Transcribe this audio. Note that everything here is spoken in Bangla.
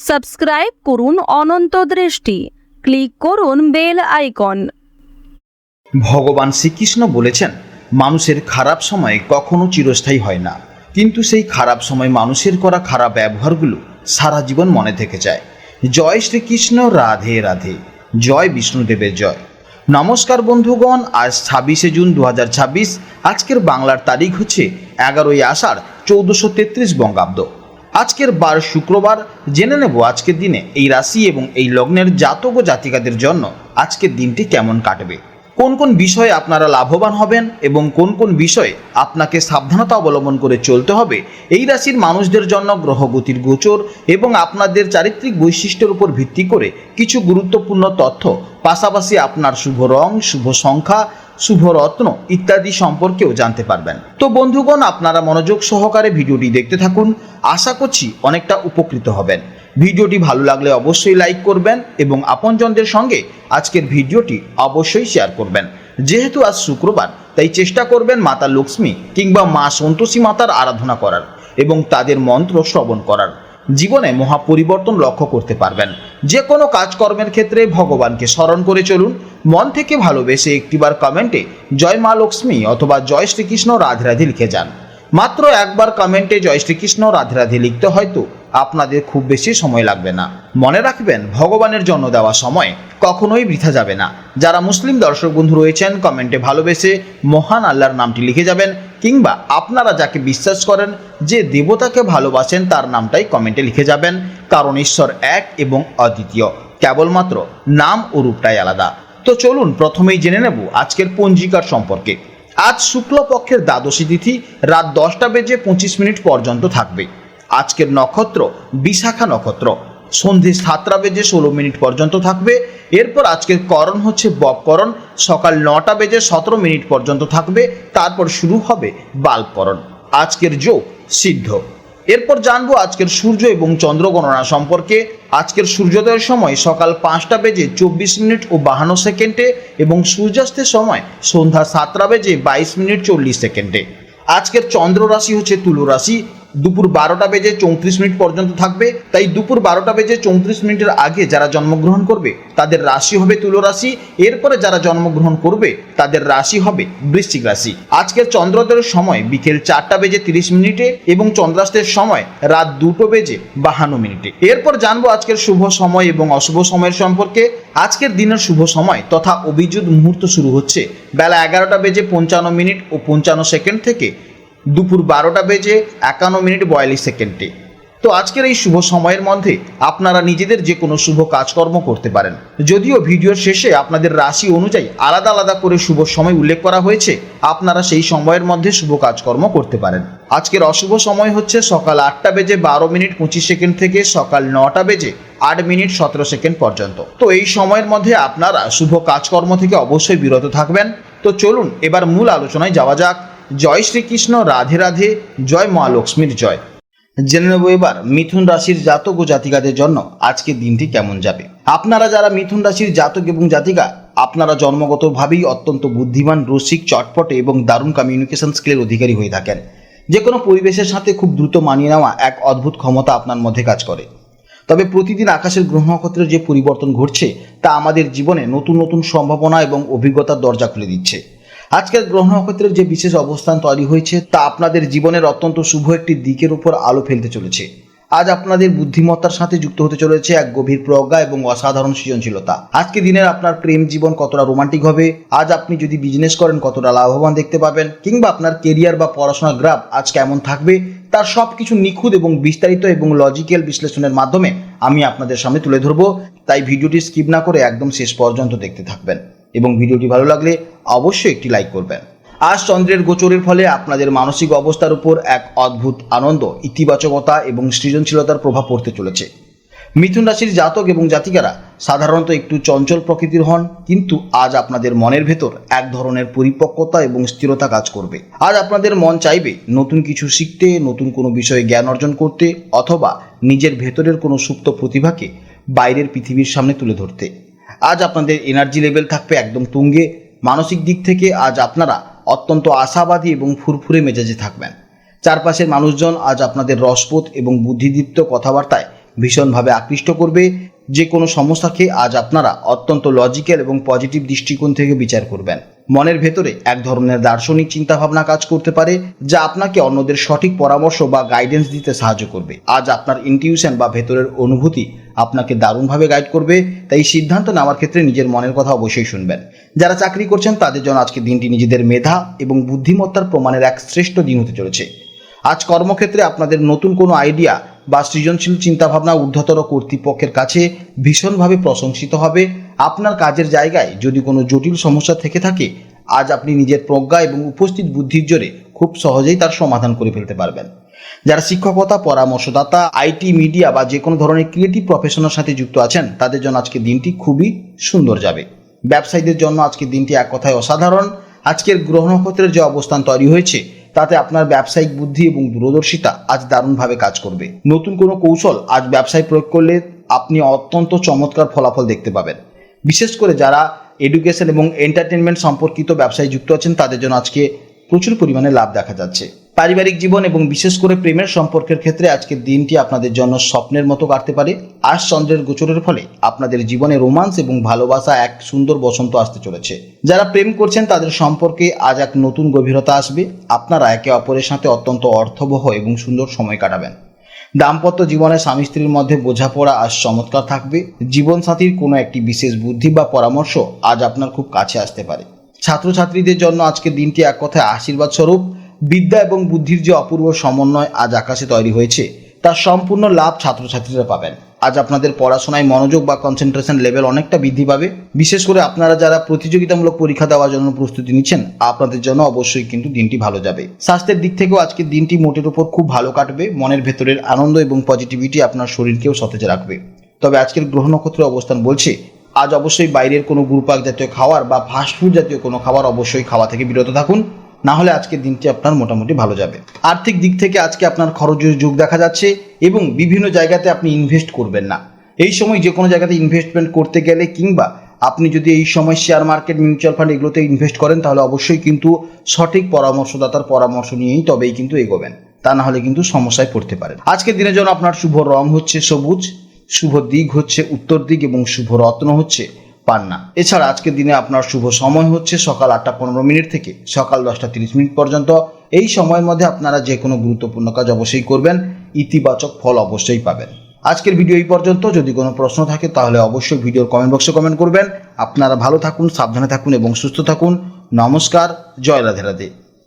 সাবস্ক্রাইব করুন অনন্ত দৃষ্টি, ক্লিক করুন বেল আইকন। ভগবান শ্রীকৃষ্ণ বলেছেন, মানুষের খারাপ সময় কখনো চিরস্থায়ী হয় না, কিন্তু সেই খারাপ সময় মানুষের করা খারাপ ব্যবহারগুলো সারা জীবন মনে থেকে যায়। জয় শ্রীকৃষ্ণ, রাধে রাধে, জয় বিষ্ণুদেবের জয়। নমস্কার বন্ধুগণ, আজ 26শে জুন 2026। আজকের বাংলার তারিখ হচ্ছে 11ই আষাঢ় 1433 বঙ্গাব্দ। আজকের বার শুক্রবার। জেনে নেব আজকের দিনে এই রাশি এবং এই লগ্নের জাতক ও জাতিকাদের জন্য আজকের দিনটি কেমন কাটবে, কোন কোন বিষয়ে আপনারা লাভবান হবেন এবং কোন কোন বিষয়ে আপনাকে সাবধানতা অবলম্বন করে চলতে হবে। এই রাশির মানুষদের জন্য গ্রহগতির গোচর এবং আপনাদের চারিত্রিক বৈশিষ্ট্যের উপর ভিত্তি করে কিছু গুরুত্বপূর্ণ তথ্য, পাশাপাশি আপনার শুভ রং, শুভ সংখ্যা, শুভ রত্ন ইত্যাদি সম্পর্কেও জানতে পারবেন। তো বন্ধুগণ, আপনারা মনোযোগ সহকারে ভিডিওটি দেখতে থাকুন। আশা করছি অনেকটা উপকৃত হবেন। ভিডিওটি ভালো লাগলে অবশ্যই লাইক করবেন এবং আপনজনদের সঙ্গে আজকের ভিডিওটি অবশ্যই শেয়ার করবেন। যেহেতু আজ শুক্রবার, তাই চেষ্টা করবেন মাতা লক্ষ্মী কিংবা মা সন্তোষী মাতার আরাধনা করার এবং তাদের মন্ত্র শ্রবণ করার। জীবনে মহা পরিবর্তন লক্ষ্য করতে পারবেন। যে কোনো কাজকর্মের ক্ষেত্রে ভগবানকে স্মরণ করে চলুন। মন থেকে ভালোবেসে একটিবার কমেন্টে জয় মা লক্ষ্মী অথবা জয় শ্রীকৃষ্ণ রাধে রাধে লিখে যান। মাত্র একবার কমেন্টে জয় শ্রীকৃষ্ণ রাধে রাধে লিখতে হয়তো আপনাদের খুব বেশি সময় লাগবে না। মনে রাখবেন, ভগবানের জন্য দেওয়া সময় কখনোই বৃথা যাবে না। যারা মুসলিম দর্শক বন্ধু রয়েছেন, কমেন্টে ভালোবেসে মহান আল্লাহর নামটি লিখে যাবেন, কিংবা আপনারা যাকে বিশ্বাস করেন, যে দেবতাকে ভালোবাসেন, তার নামটাই কমেন্টে লিখে যাবেন। কারণ ঈশ্বর এক এবং অদ্বিতীয়, কেবলমাত্র নাম ও রূপটাই আলাদা। তো চলুন প্রথমেই জেনে নেব আজকের পঞ্জিকার সম্পর্কে। আজ শুক্লপক্ষের দ্বাদশী তিথি রাত 10:25 পর্যন্ত থাকবে। আজকের নক্ষত্র বিশাখা নক্ষত্র, সন্ধে 7:16 পর্যন্ত থাকবে। এরপর আজকের করণ হচ্ছে বপকরণ, সকাল 9:17 পর্যন্ত থাকবে। তারপর শুরু হবে বাল্বকরণ। আজকের যোগ সিদ্ধ। এরপর জানবো আজকের সূর্য এবং চন্দ্র গণনা সম্পর্কে। আজকের সূর্যোদয়ের সময় সকাল 5:24 এবং সূর্যাস্তের সময় সন্ধ্যা 7:22 আজকের চন্দ্র রাশি হচ্ছে তুলা রাশি। দুপুর 12:34 পর্যন্ত থাকবে। তাই দুপুর 12:34 আগে যারা জন্মগ্রহণ করবে তাদের রাশি হবে তুলা রাশি। এরপরে যারা জন্মগ্রহণ করবে তাদের রাশি হবে বৃশ্চিক রাশি। আজকের চন্দ্রোদয়ের সময় বিকেল 4:30 এবং চন্দ্রাস্তের সময় রাত 2:52। এরপর জানবো আজকের শুভ সময় এবং অশুভ সময়ের সম্পর্কে। আজকের দিনের শুভ সময় তথা অভিজিৎ মুহূর্ত শুরু হচ্ছে বেলা 11:55 থেকে দুপুর 12:51 তো আজকের এই শুভ সময়ের মধ্যে আপনারা নিজেদের যে কোনো শুভ কাজকর্ম করতে পারেন। যদিও ভিডিওর শেষে আপনাদের রাশি অনুযায়ী আলাদা আলাদা করে শুভ সময় উল্লেখ করা হয়েছে, আপনারা সেই সময়ের মধ্যে শুভ কাজকর্ম করতে পারেন। আজকের অশুভ সময় হচ্ছে সকাল 8:12:25 থেকে সকাল 9:08:17 পর্যন্ত। তো এই সময়ের মধ্যে আপনারা শুভ কাজকর্ম থেকে অবশ্যই বিরত থাকবেন। তো চলুন এবার মূল আলোচনায় যাওয়া যাক। জয় শ্রীকৃষ্ণ, রাধে রাধে, জয় মা লক্ষ্মীর জয়। জেনে নেব এবার মিথুন রাশির জাতক ও জাতিকাদের জন্য আজকের দিনটি কেমন যাবে। আপনারা যারা মিথুন রাশির জাতক এবং জাতিকা, আপনারা জন্মগতভাবেই অত্যন্ত বুদ্ধিমান, রসিক, চটপটে এবং দারুণ কমিউনিকেশন স্কিলের অধিকারী হয়ে থাকেন। যে কোনো পরিবেশের সাথে খুব দ্রুত মানিয়ে নেওয়া এক অদ্ভুত ক্ষমতা আপনার মধ্যে কাজ করে। তবে প্রতিদিন আকাশের গ্রহ নক্ষত্রের যে পরিবর্তন ঘটছে তা আমাদের জীবনে নতুন নতুন সম্ভাবনা এবং অভিজ্ঞতার দরজা খুলে দিচ্ছে। আজকের গ্রহ নক্ষত্রের যে বিশেষ অবস্থান তৈরি হয়েছে তা আপনাদের জীবনের অত্যন্ত শুভ একটি দিকের উপর আলো ফেলতে চলেছে। আজ আপনাদের বুদ্ধিমত্তার সাথে যুক্ত হতে চলেছে এক গভীর প্রজ্ঞা এবং অসাধারণ সৃজনশীলতা। আজকে দিনের আপনার প্রেম জীবন কতটা রোমান্টিক হবে, আজ আপনি যদি বিজনেস করেন কতটা লাভবান দেখতে পাবেন, কিংবা আপনার কেরিয়ার বা পড়াশোনার গ্রাফ আজ কেমন থাকবে, তার সবকিছু নিখুঁত এবং বিস্তারিত এবং লজিক্যাল বিশ্লেষণের মাধ্যমে আমি আপনাদের সামনে তুলে ধরবো। তাই ভিডিওটি স্কিপ না করে একদম শেষ পর্যন্ত দেখতে থাকবেন এবং ভিডিওটি ভালো লাগলে অবশ্যই একটি লাইক করবেন। আজ চন্দ্রের গোচরের ফলে আপনাদের মানসিক অবস্থার উপর এক অদ্ভুত আনন্দ, ইতিবাচকতা এবং সৃজনশীলতার প্রভাব পড়তে চলেছে। মিথুন রাশির জাতক এবং জাতিকারা সাধারণত একটু চঞ্চল প্রকৃতির হন, কিন্তু আজ আপনাদের মনের ভেতর এক ধরনের পরিপক্কতা এবং স্থিরতা কাজ করবে। আজ আপনাদের মন চাইবে নতুন কিছু শিখতে, নতুন কোনো বিষয়ে জ্ঞান অর্জন করতে, অথবা নিজের ভেতরের কোনো সুপ্ত প্রতিভাকে বাইরের পৃথিবীর সামনে তুলে ধরতে। আজ আপনাদের এনার্জি লেভেল থাকবে একদম তুঙ্গে। মানসিক দিক থেকে আজ আপনারা অত্যন্ত আশাবাদী এবং ফুরফুরে মেজাজে থাকবেন। চারপাশের মানুষজন আজ আপনাদের রসবোধ এবং বুদ্ধিদীপ্ত কথাবার্তায় ভীষণভাবে আকৃষ্ট করবে। যে কোনো সমস্যাকে আজ আপনারা অত্যন্ত লজিক্যাল এবং পজিটিভ দৃষ্টিকোণ থেকে বিচার করবেন। মনের ভেতরে এক ধরনের দার্শনিক চিন্তাভাবনা কাজ করতে পারে, যা আপনাকে অন্যদের সঠিক পরামর্শ বা গাইডেন্স দিতে সাহায্য করবে। আজ আপনার ইনটিউশন বা ভেতরের অনুভূতি আপনাকে দারুণভাবে গাইড করবে, তাই সিদ্ধান্ত নেওয়ার ক্ষেত্রে নিজের মনের কথা অবশ্যই শুনবেন। যারা চাকরি করছেন তাদের জন্য আজকের দিনটি নিজেদের মেধা এবং বুদ্ধিমত্তার প্রমাণের এক শ্রেষ্ঠ দিন হতে চলেছে। আজ কর্মক্ষেত্রে আপনাদের নতুন কোনো আইডিয়া বা সৃজনশীল চিন্তাভাবনা ঊর্ধ্বতর কর্তৃপক্ষের কাছে ভীষণভাবে প্রশংসিত হবে। আপনার কাজের জায়গায় যদি কোনো জটিল সমস্যা থেকে থাকে, আজ আপনি নিজের প্রজ্ঞা এবং উপস্থিত বুদ্ধির জোরে খুব সহজেই তার সমাধান করে ফেলতে পারবেন। যারা শিক্ষকতা, পরামর্শদাতা, আইটি, মিডিয়া বা যে কোনো ধরনের ক্রিয়েটিভ প্রফেশনের সাথে যুক্ত আছেন তাদের জন্য আজকের দিনটি খুবই সুন্দর যাবে। ব্যবসায়ীদের জন্য আজকের দিনটি এক কথায় অসাধারণ। আজকের গ্রহ নক্ষত্রের যে অবস্থান তৈরি হয়েছে তাতে আপনার ব্যবসায়িক বুদ্ধি এবং দূরদর্শিতা আজ দারুণভাবে কাজ করবে। নতুন কোনো কৌশল আজ ব্যবসায় প্রয়োগ করলে আপনি অত্যন্ত চমৎকার ফলাফল দেখতে পাবেন। বিশেষ করে যারা এডুকেশন এবং এন্টারটেনমেন্ট সম্পর্কিত ব্যবসায় যুক্ত আছেন তাদের জন্য আজকে প্রচুর পরিমাণে লাভ দেখা যাচ্ছে। পারিবারিক জীবন এবং বিশেষ করে প্রেমের সম্পর্কের ক্ষেত্রে আজকের দিনটি আপনাদের জন্য স্বপ্নের মতো কাটতে পারে। আজ চন্দ্রের গোচরের ফলে আপনাদের জীবনে রোমান্স এবং ভালোবাসা এক সুন্দর বসন্ত আসতে চলেছে। যারা প্রেম করছেন তাদের সম্পর্কে আজ এক নতুন গভীরতা আসবে। আপনারা একে অপরের সাথে অত্যন্ত অর্থবহ এবং সুন্দর সময় কাটাবেন। দাম্পত্য জীবনে স্বামী স্ত্রীর মধ্যে বোঝাপড়া আজ চমৎকার থাকবে। জীবনসাথীর কোনো একটি বিশেষ বুদ্ধি বা পরামর্শ আজ আপনার খুব কাছে আসতে পারে। ছাত্রছাত্রীদের জন্য আজকের দিনটি এক কথায় আশীর্বাদ স্বরূপ। বিদ্যা এবং বুদ্ধির যে অপূর্ব সমন্বয় আজ আকাশে তৈরি হয়েছে তার সম্পূর্ণ লাভ ছাত্রছাত্রীরা পাবেন। আজ আপনাদের পড়াশোনায় মনোযোগ বা কনসেন্ট্রেশন লেভেল অনেকটা বৃদ্ধি পাবে। বিশেষ করে আপনারা যারা প্রতিযোগিতামূলক পরীক্ষা দেওয়ার জন্য প্রস্তুতি নিচ্ছেন আপনাদের জন্য অবশ্যই কিন্তু দিনটি ভালো যাবে। স্বাস্থ্যের দিক থেকেও আজকের দিনটি মোটের উপর খুব ভালো কাটবে। মনের ভেতরের আনন্দ এবং পজিটিভিটি আপনার শরীরকেও সতেজ রাখবে। তবে আজকের গ্রহ নক্ষত্রের অবস্থান বলছে আজ অবশ্যই বাইরের কোনো গুরুপাক জাতীয় খাবার বা ফাস্টফুড জাতীয় কোনো খাবার অবশ্যই খাওয়া থেকে বিরত থাকুন, না হলে আজকের দিনটি আপনার মোটামুটি ভালো যাবে। আর্থিক দিক থেকে আজকে আপনার খরচের যুগ দেখা যাচ্ছে এবং বিভিন্ন জায়গাতে আপনি ইনভেস্ট করবেন না। এই সময় যে কোনো জায়গাতে ইনভেস্টমেন্ট করতে গেলে কিংবা আপনি যদি এই সময় শেয়ার মার্কেট, মিউচুয়াল ফান্ড এগুলোতে ইনভেস্ট করেন তাহলে অবশ্যই কিন্তু সঠিক পরামর্শদাতার পরামর্শ নিয়েই তবেই কিন্তু এগোবেন, তা না হলে কিন্তু সমস্যায় পড়তে পারেন। আজকের দিনের জন্য আপনার শুভ রং হচ্ছে সবুজ, শুভ দিক হচ্ছে উত্তর দিক এবং শুভ রত্ন হচ্ছে পান্না। এছাড়া আজকের দিনে আপনার শুভ সময় হচ্ছে সকাল 8টা 15 মিনিট থেকে সকাল 10টা 30 মিনিট পর্যন্ত। এই সময়ের মধ্যে আপনারা যে কোনো গুরুত্বপূর্ণ কাজ অবশ্যই করবেন, ইতিবাচক ফল অবশ্যই পাবেন। আজকের ভিডিও এই পর্যন্ত। যদি কোনো প্রশ্ন থাকে তাহলে অবশ্যই ভিডিওর কমেন্ট বক্সে কমেন্ট করবেন। আপনারা ভালো থাকুন, সাবধানে থাকুন এবং সুস্থ থাকুন। নমস্কার, জয় রাধে রাধে।